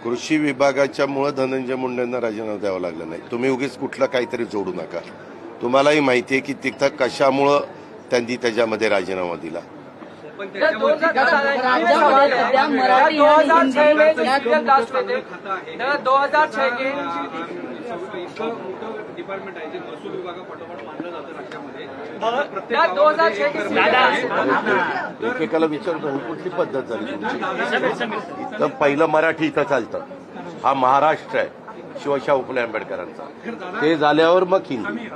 कृषी विभागाच्यामुळे धनंजय मुंडेंना राजीनामा द्यावा लागला नाही. तुम्ही उगीच कुठलं काहीतरी जोडू नका. तुम्हालाही माहिती आहे की तिथं कशामुळं त्यांनी त्याच्यामध्ये राजीनामा दिला. एकेकाला विचारतो ही कुठली पद्धत झाली तुमची. तर पहिलं मराठी इथं चालतं. हा महाराष्ट्र आहे शिवशाहू फुले आंबेडकरांचा. ते झाल्यावर मग हिंदी.